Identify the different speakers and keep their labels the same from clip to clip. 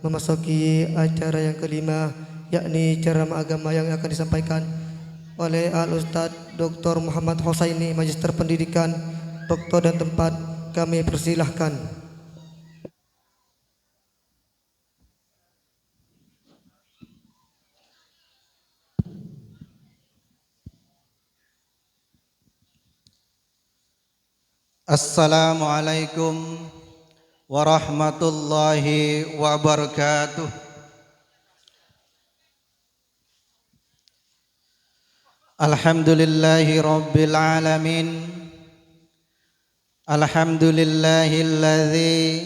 Speaker 1: memasuki acara yang kelima, yakni ceramah agama yang akan disampaikan oleh Al-Ustadz Dr. Muhammad Husaini, Magister Pendidikan, Waktu dan tempat kami persilahkan.
Speaker 2: Assalamualaikum warahmatullahi wabarakatuh. Alhamdulillahi rabbil alamin. Alhamdulillahilladzi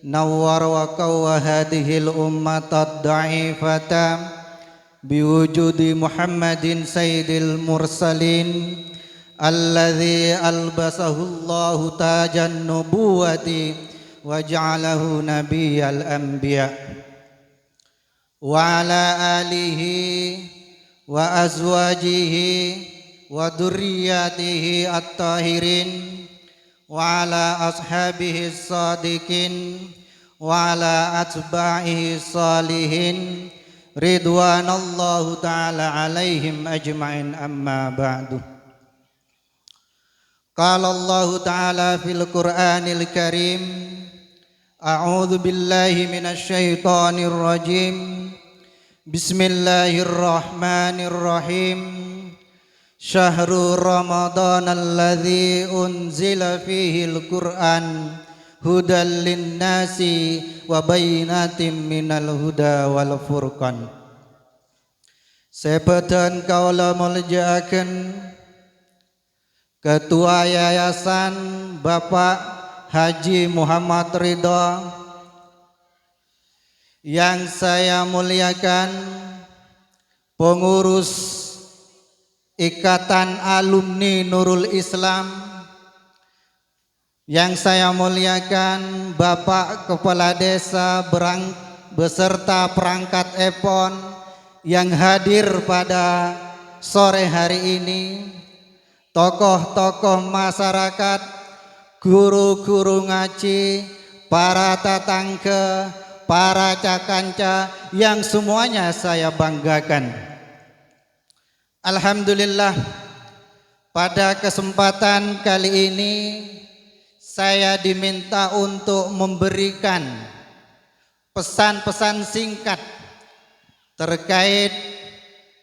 Speaker 2: nawwara wa qawwa hadhil ummata ad-da'ifata biwujudi Muhammadin sayyidil mursalin alladzi albasahu Allahu tajan nubuwati wa ja'alahu nabiyyal anbiya wa ala alihi wa azwajihi wa dzurriyyatihi at-tahirin wa ala ashabihi as-sadiqin wa ala atba'ihi salihin ridwanallahu ta'ala alaihim ajma'in, amma ba'du. Qala Allah ta'ala fil Qur'anil Karim, a'udzu billahi minasy syaithanir rajim. Bismillahirrahmanirrahim. Syahrul Ramadan alladzi unzila fihil Qur'an hudal linnasi wa bayyinatin minal huda wal furqan. Sepedan kaula muljaaken Ketua Yayasan Bapak Haji Muhammad Ridho, yang saya muliakan pengurus Ikatan Alumni Nurul Islam, yang saya muliakan Bapak Kepala Desa beserta perangkat EPON yang hadir pada sore hari ini, tokoh-tokoh masyarakat, guru-guru ngaji, para tatangke, para cakanca yang semuanya saya banggakan. Alhamdulillah, pada kesempatan kali ini saya diminta untuk memberikan pesan-pesan singkat terkait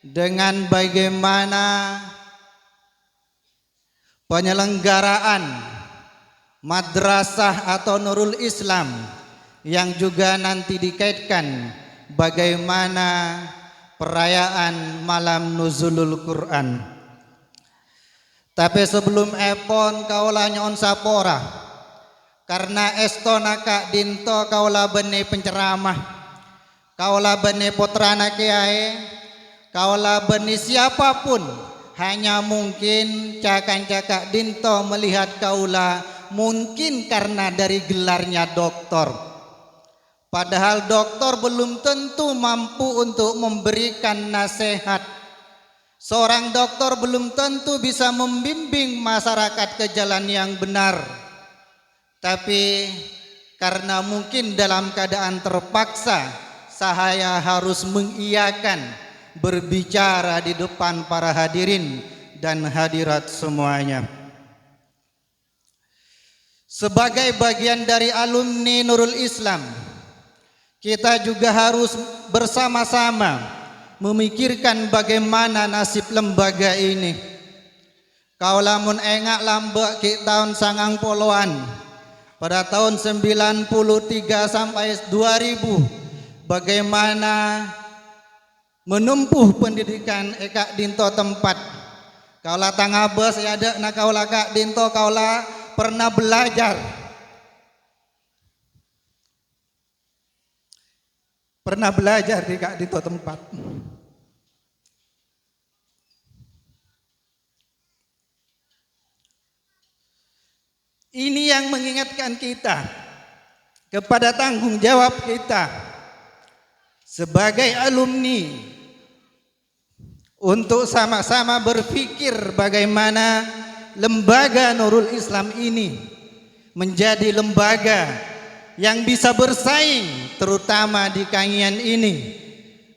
Speaker 2: dengan bagaimana penyelenggaraan madrasah atau Nurul Islam, yang juga nanti dikaitkan bagaimana perayaan malam nuzulul Quran. Tapi sebelum epon kaula nyon sapora, karena estona Kak Dinto kaula bene penceramah, kaula bene putrana kiai, kaula bene siapapun, hanya mungkin cakak-cakak Dinto melihat kaula mungkin karena dari gelarnya doktor. Padahal doktor belum tentu mampu untuk memberikan nasihat. Seorang doktor belum tentu bisa membimbing masyarakat ke jalan yang benar. Tapi karena mungkin dalam keadaan terpaksa, saya harus mengiyakan berbicara di depan para hadirin dan hadirat semuanya. Sebagai bagian dari alumni Nurul Islam, kita juga harus bersama-sama memikirkan bagaimana nasib lembaga ini. Kaula mun engak lambek ki tahun 90-an, pada tahun 93 sampai 2000, bagaimana menempuh pendidikan Kak Dinto tempat. Kaula tangabes ya ada na kaula Kak Dinto kaula pernah belajar di Kak Dinto tempat. Ini yang mengingatkan kita kepada tanggung jawab kita sebagai alumni untuk sama-sama berpikir bagaimana lembaga Nurul Islam ini menjadi lembaga yang bisa bersaing terutama di Kangian ini,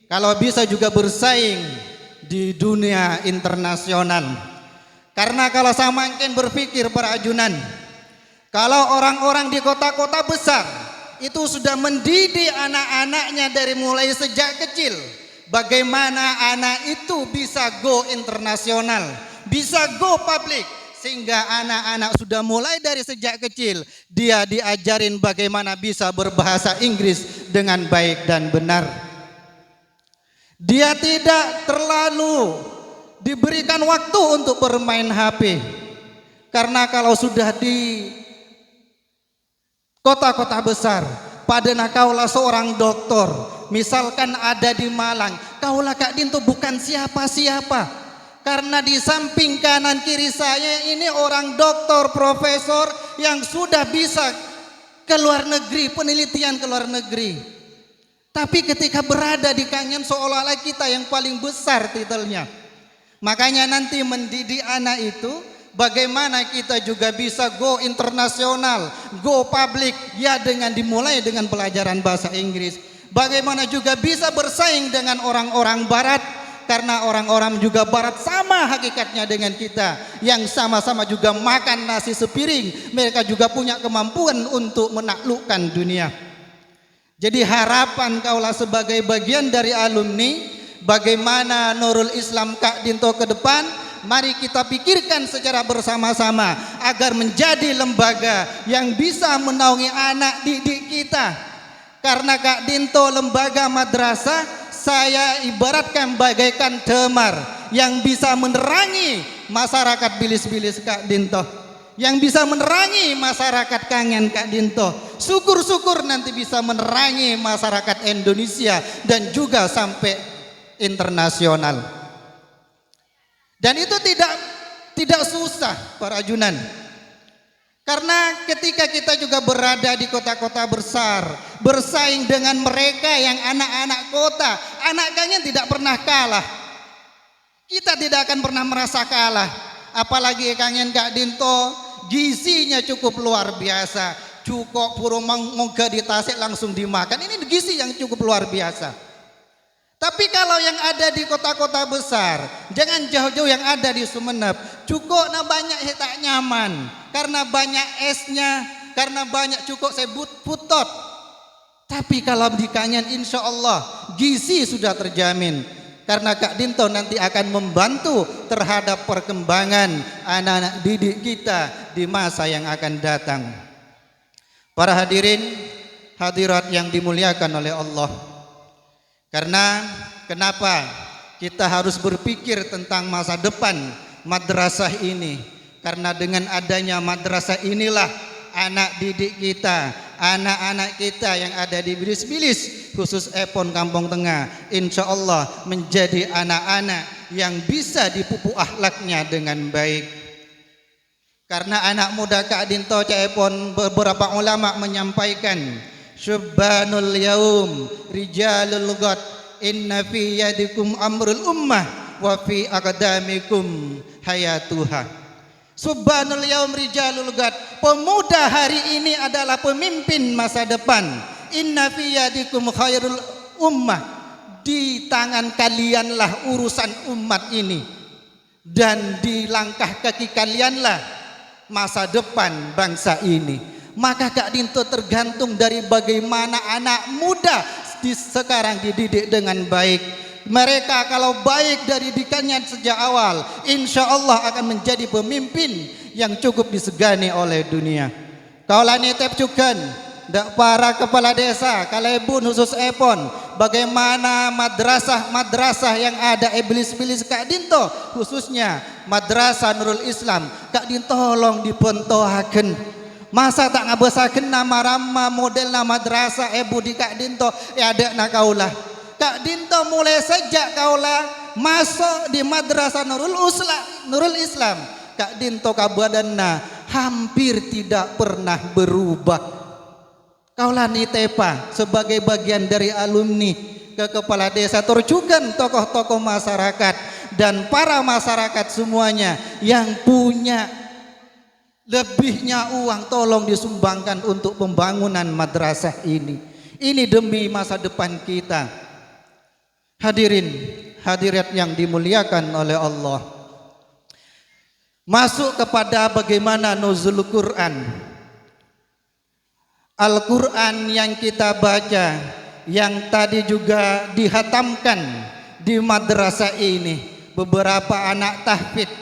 Speaker 2: kalau bisa juga bersaing di dunia internasional. Karena kalau saya makin berpikir para ajunan, kalau orang-orang di kota-kota besar itu sudah mendidik anak-anaknya dari mulai sejak kecil, bagaimana anak itu bisa go internasional, bisa go public, sehingga anak-anak sudah mulai dari sejak kecil dia diajarin bagaimana bisa berbahasa Inggris dengan baik dan benar. Dia tidak terlalu diberikan waktu untuk bermain HP, karena kalau sudah di kota-kota besar, padahal kaulah seorang doktor, misalkan ada di Malang, kaulah Kak Dinto bukan siapa-siapa. Karena di samping kanan kiri saya ini orang doktor, profesor yang sudah bisa ke luar negeri, penelitian ke luar negeri. Tapi ketika berada di Kangian seolah-olah kita yang paling besar titelnya. Makanya nanti mendidik anak itu bagaimana kita juga bisa go internasional, go public, ya dengan dimulai dengan pelajaran bahasa Inggris. Bagaimana juga bisa bersaing dengan orang-orang barat, karena orang-orang juga barat sama hakikatnya dengan kita, yang sama-sama juga makan nasi sepiring. Mereka juga punya kemampuan untuk menaklukkan dunia. Jadi harapan kaulah sebagai bagian dari alumni, bagaimana Nurul Islam Kak Dinto ke depan, mari kita pikirkan secara bersama-sama agar menjadi lembaga yang bisa menaungi anak didik kita. Karena Kak Dinto lembaga madrasah, saya ibaratkan bagaikan demar yang bisa menerangi masyarakat Bilis-Bilis Kak Dinto, yang bisa menerangi masyarakat Kangen Kak Dinto. Syukur-syukur nanti bisa menerangi masyarakat Indonesia dan juga sampai internasional. Dan itu tidak susah para ajunan. Karena ketika kita juga berada di kota-kota besar, bersaing dengan mereka yang anak-anak kota, anak Kangen tidak pernah kalah. Kita tidak akan pernah merasa kalah. Apalagi Kangen Kak Dinto, gizinya cukup luar biasa. Cukup purung moga di Tasik langsung dimakan. Ini gizi yang cukup luar biasa. Tapi kalau yang ada di kota-kota besar, jangan jauh-jauh yang ada di Sumeneb, cukup na banyak tak nyaman, karena banyak esnya, karena banyak cukup sebut putot. Tapi kalau di Kangen insya Allah gizi sudah terjamin, karena Kak Dinto nanti akan membantu terhadap perkembangan anak-anak didik kita di masa yang akan datang. Para hadirin hadirat yang dimuliakan oleh Allah, karena kenapa kita harus berpikir tentang masa depan madrasah ini? Karena dengan adanya madrasah inilah anak didik kita, anak-anak kita yang ada di Bilis-Bilis, khusus Epon Kampung Tengah, insya Allah menjadi anak-anak yang bisa dipupuk akhlaknya dengan baik. Karena anak muda Kak Dinto Epon, beberapa ulama menyampaikan, Syubbanul yaum rijalul ghad, inna fi yadikum amrul ummah wa fi aqdamikum hayatuha. Subhanul yaum rijalul ghad, pemuda hari ini adalah pemimpin masa depan. Inna fi yadikum khairul ummah, di tangan kalianlah urusan umat ini, dan di langkah kaki kalianlah masa depan bangsa ini. Maka Kak Dinto tergantung dari bagaimana anak muda sekarang dididik dengan baik. Mereka kalau baik dari didikannya sejak awal, insya Allah akan menjadi pemimpin yang cukup disegani oleh dunia. Kaulah nitip juga dak para kepala desa Kalebun khusus Epon, bagaimana madrasah-madrasah yang ada Bilis-Bilis Kak Dinto, khususnya Madrasah Nurul Islam, Kak Dinto tolong dipontohaken. Masa tak ngabesaken nama rama model nama madrasah di Kak Dinto, ya ada nak kaulah. Kak Dinto mulai sejak kaulah masuk di Madrasah Nurul Islam, Kak Dinto kabadanna hampir tidak pernah berubah. Kaulah nitepa sebagai bagian dari alumni ke kepala desa, terjugan tokoh-tokoh masyarakat dan para masyarakat semuanya yang punya Lebihnya uang tolong disumbangkan untuk pembangunan madrasah ini. Ini demi masa depan kita. Hadirin, hadirat yang dimuliakan oleh Allah. Masuk kepada bagaimana nuzul Quran. Al-Quran yang kita baca, yang tadi juga dihatamkan di madrasah ini. Beberapa anak tahfidz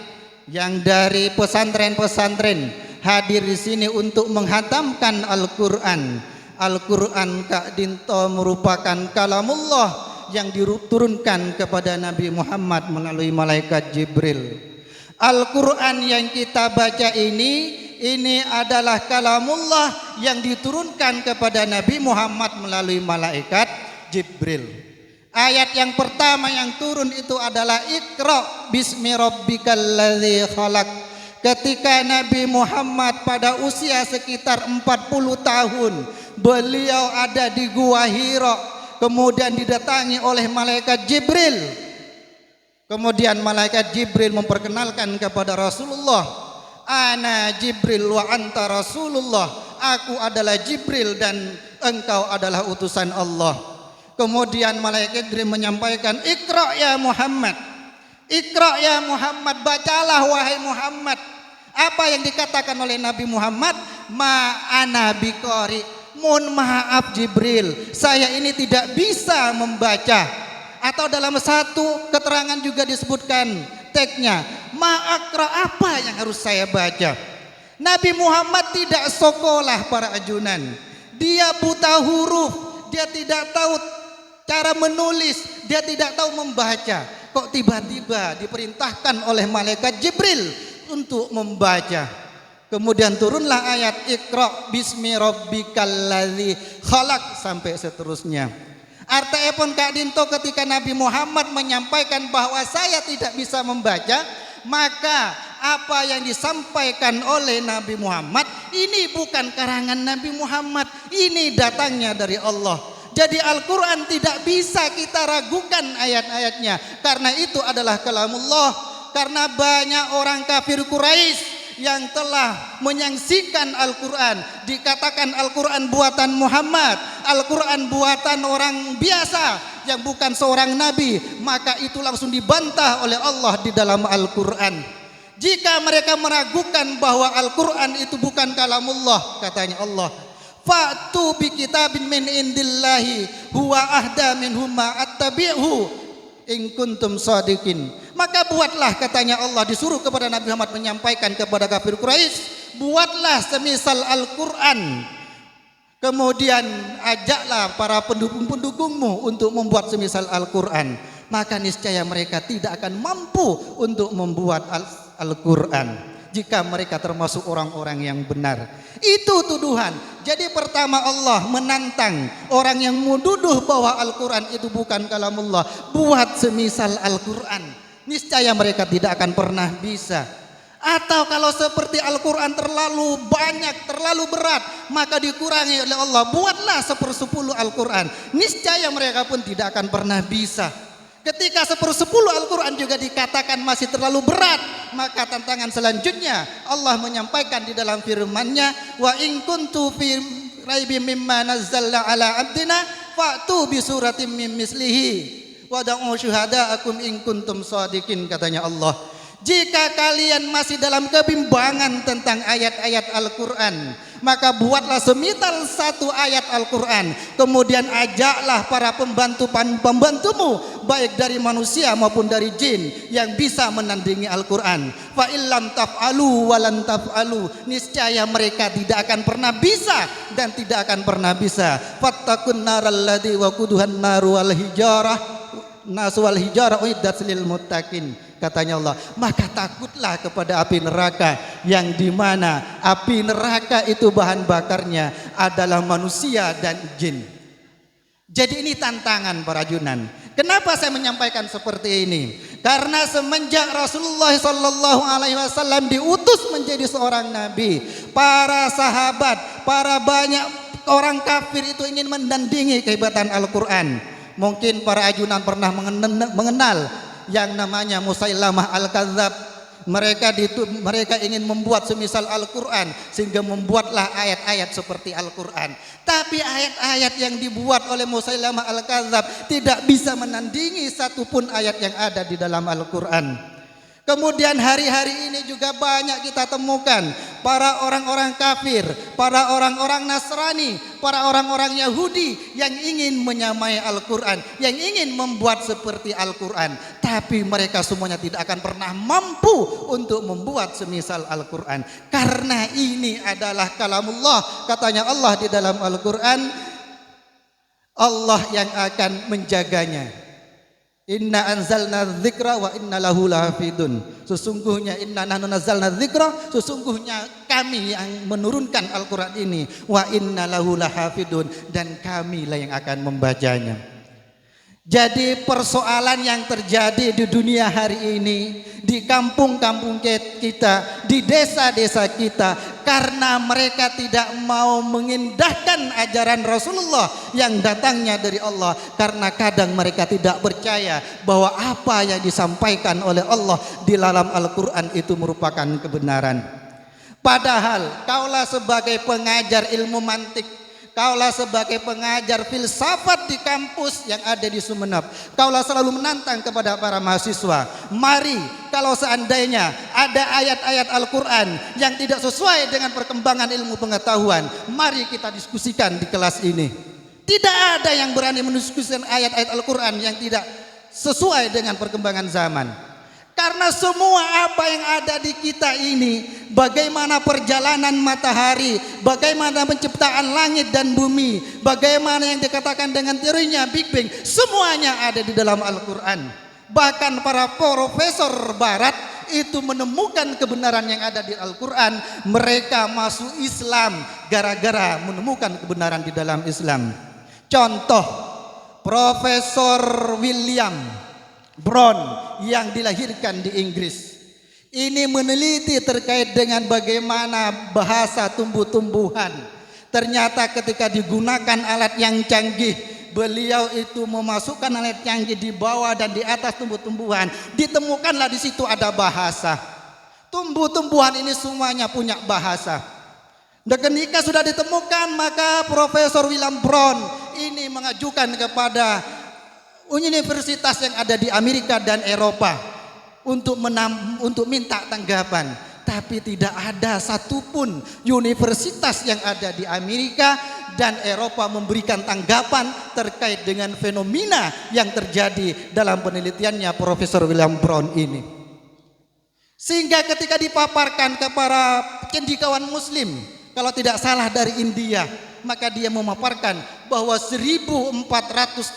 Speaker 2: yang dari pesantren-pesantren hadir di sini untuk menghatamkan Al-Quran. Al-Quran Kak Dinto merupakan kalamullah yang diturunkan kepada Nabi Muhammad melalui malaikat Jibril. Al-Quran yang kita baca ini adalah kalamullah yang diturunkan kepada Nabi Muhammad melalui malaikat Jibril. Ayat yang pertama yang turun itu adalah Iqra bismi rabbikal ladzi khalaq. Ketika Nabi Muhammad pada usia sekitar 40 tahun, beliau ada di Gua Hira, kemudian didatangi oleh malaikat Jibril. Kemudian malaikat Jibril memperkenalkan kepada Rasulullah, "Ana Jibril wa anta Rasulullah." Aku adalah Jibril dan engkau adalah utusan Allah. Kemudian malaikat Jibril menyampaikan, "Iqra ya Muhammad. Iqra ya Muhammad, bacalah wahai Muhammad." Apa yang dikatakan oleh Nabi Muhammad? "Ma ana biqari." Mohon maaf Jibril, saya ini tidak bisa membaca. Atau dalam satu keterangan juga disebutkan teksnya, "Ma aqra," apa yang harus saya baca? Nabi Muhammad tidak sekolah para ajunan. Dia buta huruf, dia tidak tahu cara menulis, dia tidak tahu membaca. Kok tiba-tiba diperintahkan oleh malaikat Jibril untuk membaca. Kemudian turunlah ayat Iqra bismi rabbikal ladzi khalaq sampai seterusnya. Artinya pun Kak Dinto, ketika Nabi Muhammad menyampaikan bahwa saya tidak bisa membaca, maka apa yang disampaikan oleh Nabi Muhammad ini bukan karangan Nabi Muhammad, ini datangnya dari Allah. Jadi Al-Quran tidak bisa kita ragukan ayat-ayatnya, karena itu adalah kalamullah. Karena banyak orang kafir Quraisy yang telah menyaksikan Al-Quran, dikatakan Al-Quran buatan Muhammad, Al-Quran buatan orang biasa yang bukan seorang nabi, maka itu langsung dibantah oleh Allah di dalam Al-Quran. Jika mereka meragukan bahwa Al-Quran itu bukan kalamullah, katanya Allah, "Fa'tu bi kitabin min indillahi huwa ahda minhum ma attabi'hu in kuntum shadiqin." Maka buatlah, katanya Allah, disuruh kepada Nabi Muhammad menyampaikan kepada kafir Quraisy, buatlah semisal Al-Quran. Kemudian ajaklah para pendukung-pendukungmu untuk membuat semisal Al-Quran. Maka niscaya mereka tidak akan mampu untuk membuat Al-Quran jika mereka termasuk orang-orang yang benar. Itu tuduhan. Jadi pertama Allah menantang orang yang menuduh bahwa Al-Quran itu bukan kalamullah, buat semisal Al-Quran. Niscaya mereka tidak akan pernah bisa. Atau kalau seperti Al-Quran terlalu banyak, terlalu berat, maka dikurangi oleh Allah, buatlah 1/10 Al-Quran. Niscaya mereka pun tidak akan pernah bisa. Ketika 1/10 Al-Quran juga dikatakan masih terlalu berat, maka tantangan selanjutnya Allah menyampaikan di dalam firman-Nya, "Wa in kuntu fi raibim mimma nazzalna ala abdina fa'tu bi suratim min mislihi wa da'u syuhada'akum in kuntum shadiqin," katanya Allah. Jika kalian masih dalam kebimbangan tentang ayat-ayat Al-Quran, maka buatlah semisal satu ayat Al-Quran. Kemudian ajaklah para pembantumu, baik dari manusia maupun dari jin, yang bisa menandingi Al-Quran. Fa illam taf'alu walan taf'alu, niscaya mereka tidak akan pernah bisa dan tidak akan pernah bisa. Fattakun naral ladzi waquduhan naru wal hijarah nasu wal hijarah uiddat lil muttaqin, katanya Allah. Maka takutlah kepada api neraka, yang dimana api neraka itu bahan bakarnya adalah manusia dan jin. Jadi ini tantangan para junan. Kenapa saya menyampaikan seperti ini? Karena semenjak Rasulullah SAW diutus menjadi seorang nabi, para sahabat, para banyak orang kafir itu ingin mendandingi kehebatan Al-Quran. Mungkin para ajunan pernah mengenal yang namanya Musailamah Al-Kadzab, Mereka ingin membuat semisal Al-Quran, sehingga membuatlah ayat-ayat seperti Al-Quran. Tapi ayat-ayat yang dibuat oleh Musailamah Al-Kadzab tidak bisa menandingi satupun ayat yang ada di dalam Al-Quran. Kemudian hari-hari ini juga banyak kita temukan para orang-orang kafir, para orang-orang Nasrani, para orang-orang Yahudi yang ingin menyamai Al-Quran, yang ingin membuat seperti Al-Quran. Tapi mereka semuanya tidak akan pernah mampu untuk membuat semisal Al-Quran. Karena ini adalah kalamullah, katanya Allah di dalam Al-Quran, Allah yang akan menjaganya. Inna anzalna dzikra wa inna lahu lahafidun. Sesungguhnya inna nahnu nazzalna dzikra, sesungguhnya kami yang menurunkan Al-Quran ini, wa inna lahu lahafidun, dan kamilah yang akan membacanya. Jadi persoalan yang terjadi di dunia hari ini, di kampung-kampung kita, di desa-desa kita, karena mereka tidak mau mengindahkan ajaran Rasulullah yang datangnya dari Allah. Karena kadang mereka tidak percaya bahwa apa yang disampaikan oleh Allah di dalam Al-Quran itu merupakan kebenaran. Padahal kaulah sebagai pengajar ilmu mantik, kaulah sebagai pengajar filsafat di kampus yang ada di Sumeneb, kaulah selalu menantang kepada para mahasiswa, mari kalau seandainya ada ayat-ayat Al-Quran yang tidak sesuai dengan perkembangan ilmu pengetahuan, mari kita diskusikan di kelas ini. Tidak ada yang berani mendiskusikan ayat-ayat Al-Quran yang tidak sesuai dengan perkembangan zaman. Karena semua apa yang ada di kita ini, bagaimana perjalanan matahari, bagaimana penciptaan langit dan bumi, bagaimana yang dikatakan dengan teorinya Big Bang, semuanya ada di dalam Al-Quran. Bahkan para profesor barat itu menemukan kebenaran yang ada di Al-Quran. Mereka masuk Islam gara-gara menemukan kebenaran di dalam Islam. Contoh, Profesor William Brown yang dilahirkan di Inggris. Ini meneliti terkait dengan bagaimana bahasa tumbuh-tumbuhan. Ternyata ketika digunakan alat yang canggih, beliau itu memasukkan alat canggih di bawah dan di atas tumbuh-tumbuhan. Ditemukanlah di situ ada bahasa. Tumbuh-tumbuhan ini semuanya punya bahasa. Dan ketika sudah ditemukan, maka Profesor William Brown ini mengajukan kepada universitas yang ada di Amerika dan Eropa untuk minta tanggapan. Tapi tidak ada satupun universitas yang ada di Amerika dan Eropa memberikan tanggapan terkait dengan fenomena yang terjadi dalam penelitiannya Profesor William Brown ini. Sehingga ketika dipaparkan kepada cendekiawan Muslim, kalau tidak salah dari India, maka dia memaparkan bahwa 1400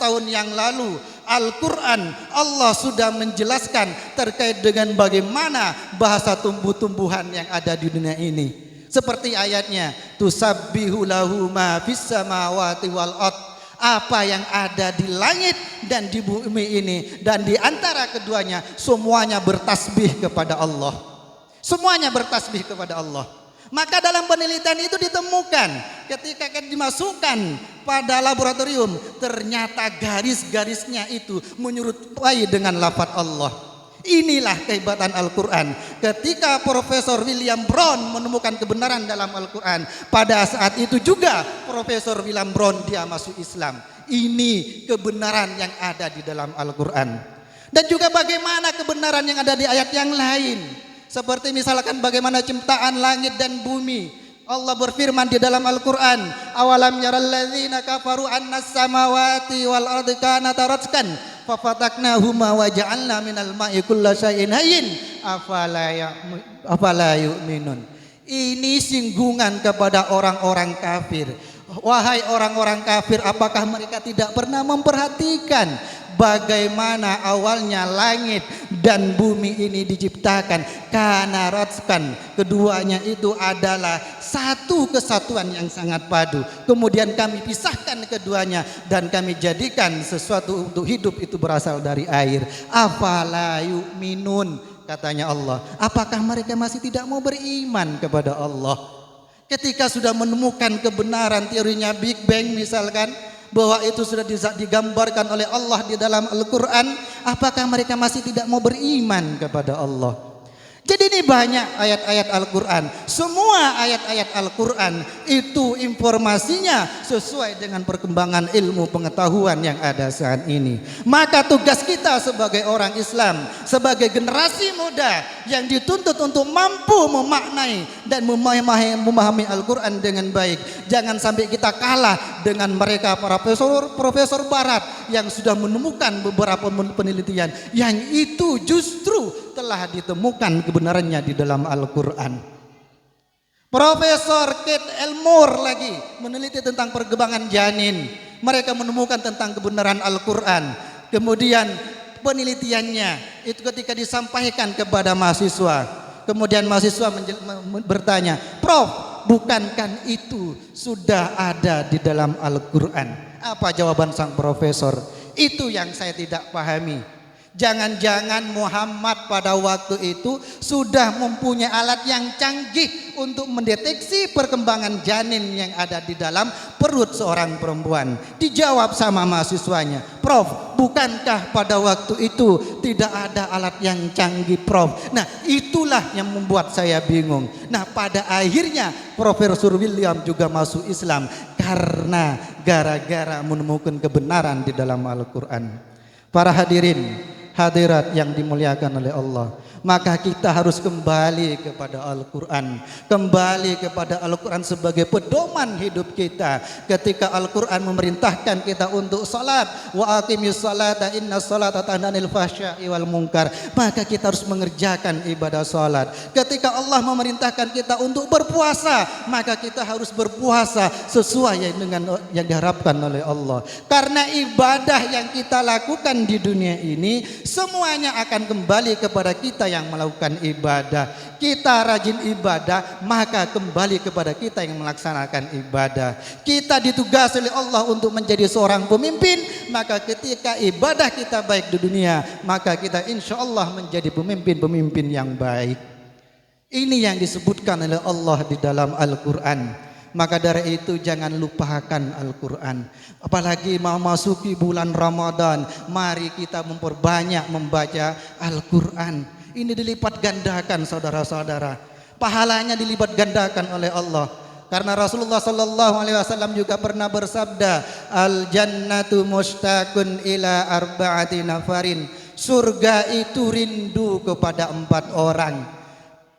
Speaker 2: tahun yang lalu Al-Quran Allah sudah menjelaskan terkait dengan bagaimana bahasa tumbuh-tumbuhan yang ada di dunia ini. Seperti ayatnya, tusabbihu lahu ma fis samawati wal ard, apa yang ada di langit dan di bumi ini dan di antara keduanya semuanya bertasbih kepada Allah. Semuanya bertasbih kepada Allah. Maka dalam penelitian itu ditemukan ketika dimasukkan pada laboratorium, ternyata garis-garisnya itu menyerupai dengan lafaz Allah. Inilah kehebatan Al-Quran. Ketika Profesor William Brown menemukan kebenaran dalam Al-Quran, pada saat itu juga Profesor William Brown dia masuk Islam. Ini kebenaran yang ada di dalam Al-Quran. Dan juga bagaimana kebenaran yang ada di ayat yang lain. Seperti misalkan bagaimana ciptaan langit dan bumi. Allah berfirman di dalam Al-Quran, awalam yaral ladzina kafaru annas samawati wal ardi kanata ratqan fafataknahuma wa ja'alna minal ma'i kulla syai'in hayyin afala yu'minun. Ini singgungan kepada orang-orang kafir. Wahai orang-orang kafir, apakah mereka tidak pernah memperhatikan bagaimana awalnya langit dan bumi ini diciptakan? Kana ratskan, keduanya itu adalah satu kesatuan yang sangat padu. Kemudian kami pisahkan keduanya dan kami jadikan sesuatu untuk hidup itu berasal dari air. Afala yu'minun, katanya Allah. Apakah mereka masih tidak mau beriman kepada Allah? Ketika sudah menemukan kebenaran teorinya Big Bang misalkan, bahwa itu sudah digambarkan oleh Allah di dalam Al-Quran, apakah mereka masih tidak mau beriman kepada Allah? Jadi Ini banyak ayat-ayat Al-Quran. Semua ayat-ayat Al-Quran itu informasinya sesuai dengan perkembangan ilmu pengetahuan yang ada saat ini. Maka tugas kita sebagai orang Islam, sebagai generasi muda yang dituntut untuk mampu memaknai dan memahami Al-Quran dengan baik. Jangan sampai kita kalah dengan mereka para profesor barat yang sudah menemukan beberapa penelitian yang itu justru telah ditemukan kebenarannya di dalam Al-Quran. Profesor Kate Elmore lagi meneliti tentang perkembangan janin. Mereka menemukan tentang kebenaran Al-Quran. Kemudian penelitiannya itu ketika disampaikan kepada mahasiswa, kemudian mahasiswa bertanya, "Prof, bukankah itu sudah ada di dalam Al-Quran?" Apa jawaban sang profesor? Itu yang saya tidak pahami. Jangan-jangan Muhammad pada waktu itu sudah mempunyai alat yang canggih untuk mendeteksi perkembangan janin yang ada di dalam perut seorang perempuan. Dijawab sama mahasiswanya, "Prof, bukankah pada waktu itu tidak ada alat yang canggih, Prof?" Nah, itulah yang membuat saya bingung. Nah, pada akhirnya Profesor William juga masuk Islam karena gara-gara menemukan kebenaran di dalam Al-Quran. Para hadirin, hadirat yang dimuliakan oleh Allah, maka kita harus kembali kepada Al-Quran, kembali kepada Al-Quran sebagai pedoman hidup kita. Ketika Al-Quran memerintahkan kita untuk salat, wa aqimis salata inna salata tanha 'anil fahsya'i wal munkar, maka kita harus mengerjakan ibadah salat. Ketika Allah memerintahkan kita untuk berpuasa, maka kita harus berpuasa sesuai dengan yang diharapkan oleh Allah. Karena ibadah yang kita lakukan di dunia ini semuanya akan kembali kepada kita yang melakukan ibadah. Kita rajin ibadah, maka kembali kepada kita yang melaksanakan ibadah. Kita ditugasi oleh Allah untuk menjadi seorang pemimpin, maka ketika ibadah kita baik di dunia, maka kita insya Allah menjadi pemimpin-pemimpin yang baik. Ini yang disebutkan oleh Allah di dalam Al-Quran. Maka dari itu jangan lupakan Al-Quran. Apalagi mau masuki bulan Ramadan, mari kita memperbanyak membaca Al-Quran. Ini dilipat gandakan saudara-saudara. Pahalanya dilipat gandakan oleh Allah. Karena Rasulullah sallallahu alaihi wasallam juga pernah bersabda, "Al jannatu mustaqun ila arba'ati nafarin." Surga itu rindu kepada 4 orang.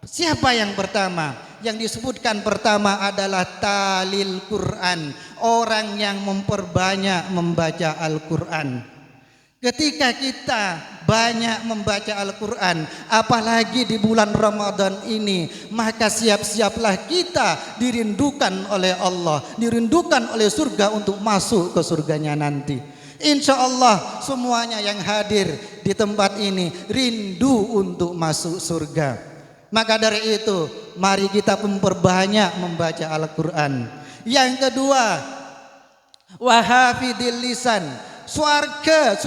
Speaker 2: Siapa yang pertama? Yang disebutkan pertama adalah talil Quran, orang yang memperbanyak membaca Al-Quran. Ketika kita banyak membaca Al-Quran, apalagi di bulan Ramadan ini, maka siap-siaplah kita dirindukan oleh Allah, dirindukan oleh surga untuk masuk ke surganya nanti. Insya Allah semuanya yang hadir di tempat ini rindu untuk masuk surga. Maka dari itu mari kita memperbanyak membaca Al-Quran. Yang kedua, wahafidil lisan. Surga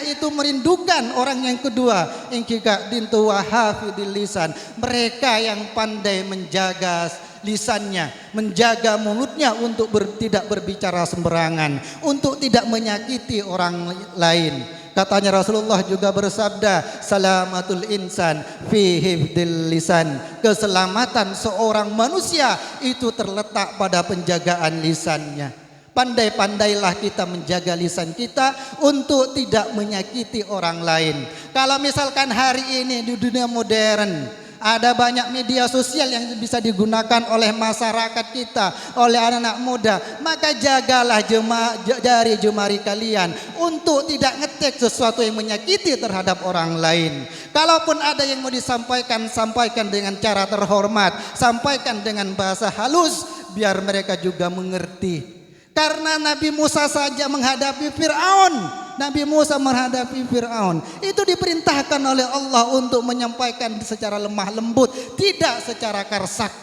Speaker 2: itu merindukan orang yang kedua, ingkika dintu wahafidil lisan. Mereka yang pandai menjaga lisannya, menjaga mulutnya untuk tidak berbicara sembarangan, untuk tidak menyakiti orang lain. Katanya Rasulullah juga bersabda, "Salamatul insan fi hifdil lisan." Keselamatan seorang manusia itu terletak pada penjagaan lisannya. Pandai-pandailah kita menjaga lisan kita untuk tidak menyakiti orang lain. Kalau misalkan hari ini di dunia modern ada banyak media sosial yang bisa digunakan oleh masyarakat kita, oleh anak-anak muda, maka jagalah jari jemari kalian untuk tidak ngetik sesuatu yang menyakiti terhadap orang lain. Kalaupun ada yang mau disampaikan, sampaikan dengan cara terhormat, sampaikan dengan bahasa halus, biar mereka juga mengerti. Karena Nabi Musa saja menghadapi Fir'aun, Nabi Musa menghadapi Fir'aun, itu diperintahkan oleh Allah untuk menyampaikan secara lemah lembut, tidak secara karsak,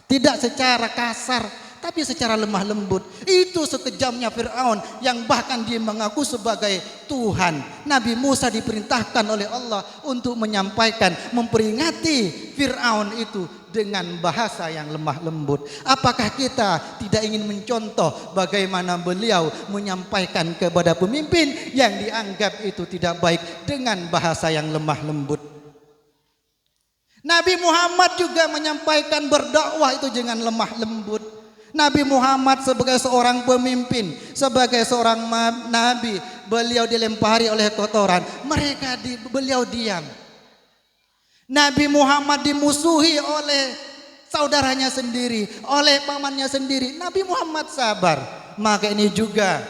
Speaker 2: tidak secara kasar, tapi secara lemah lembut. Itu sekejamnya Fir'aun yang bahkan dia mengaku sebagai Tuhan. Nabi Musa diperintahkan oleh Allah untuk menyampaikan, memperingati Fir'aun itu dengan bahasa yang lemah lembut. Apakah kita tidak ingin mencontoh bagaimana beliau menyampaikan kepada pemimpin yang dianggap itu tidak baik dengan bahasa yang lemah lembut? Nabi Muhammad juga menyampaikan berdakwah itu dengan lemah lembut. Nabi Muhammad sebagai seorang pemimpin, sebagai seorang nabi, beliau dilempari oleh kotoran, beliau diam. Nabi Muhammad dimusuhi oleh saudaranya sendiri, oleh pamannya sendiri. Nabi Muhammad sabar. Maka ini juga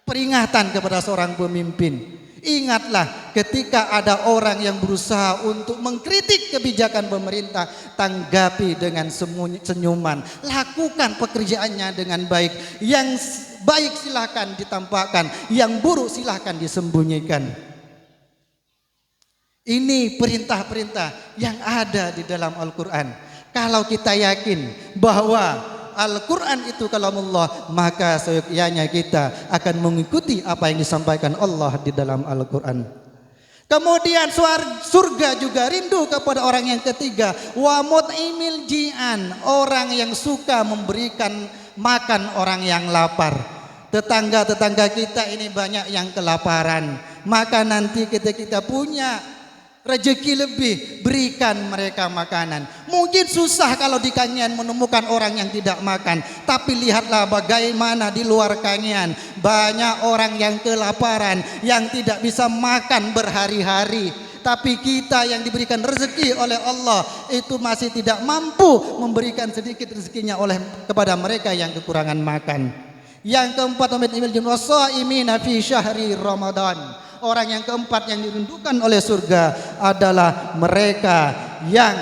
Speaker 2: peringatan kepada seorang pemimpin. Ingatlah ketika ada orang yang berusaha untuk mengkritik kebijakan pemerintah, tanggapi dengan senyuman, lakukan pekerjaannya dengan baik. Yang baik silahkan ditampakkan, yang buruk silahkan disembunyikan. Ini perintah-perintah yang ada di dalam Al-Quran. Kalau kita yakin bahwa Al-Quran itu kalamullah, maka seyogyanya kita akan mengikuti apa yang disampaikan Allah di dalam Al-Quran. Kemudian surga juga rindu kepada orang yang ketiga, wa mut'imil ji'an, orang yang suka memberikan makan orang yang lapar. Tetangga-tetangga kita ini banyak yang kelaparan, maka nanti kita punya rezeki lebih, berikan mereka makanan. Mungkin susah kalau di Kangean menemukan orang yang tidak makan, tapi lihatlah bagaimana di luar Kangean banyak orang yang kelaparan, yang tidak bisa makan berhari-hari. Tapi kita yang diberikan rezeki oleh Allah itu masih tidak mampu memberikan sedikit rezekinya kepada mereka yang kekurangan makan. Yang keempat, wassaimina fi syahri Ramadan. Orang yang keempat yang dirindukan oleh surga adalah mereka yang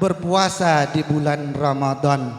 Speaker 2: berpuasa di bulan Ramadan.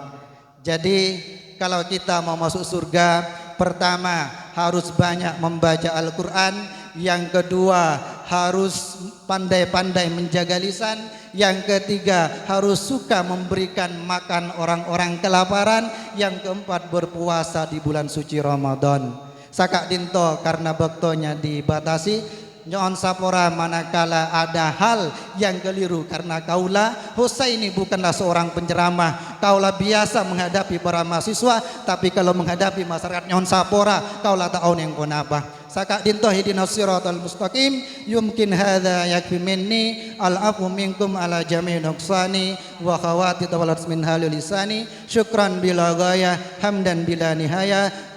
Speaker 2: Jadi kalau kita mau masuk surga, pertama harus banyak membaca Al-Quran. Yang kedua harus pandai-pandai menjaga lisan. Yang ketiga harus suka memberikan makan orang-orang kelaparan. Yang keempat berpuasa di bulan suci Ramadan. Sakak dinto karena baktonya dibatasi, nyon sapora manakala ada hal yang keliru karena kaulah Husaini bukanlah seorang penceramah. Kaulah biasa menghadapi para mahasiswa, tapi kalau menghadapi masyarakat nyon sapora kaulah taun yang konabah. Sakak dinto hidinas siratal mustaqim, yumkin hadza yakfi minni al-afu minkum ala jami'i nuqsani wa khawati tawalat min halil lisani. Syukran bila ghayah, hamdan bila nihaya.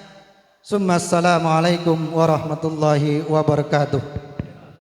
Speaker 2: Assalamualaikum warahmatullahi wabarakatuh.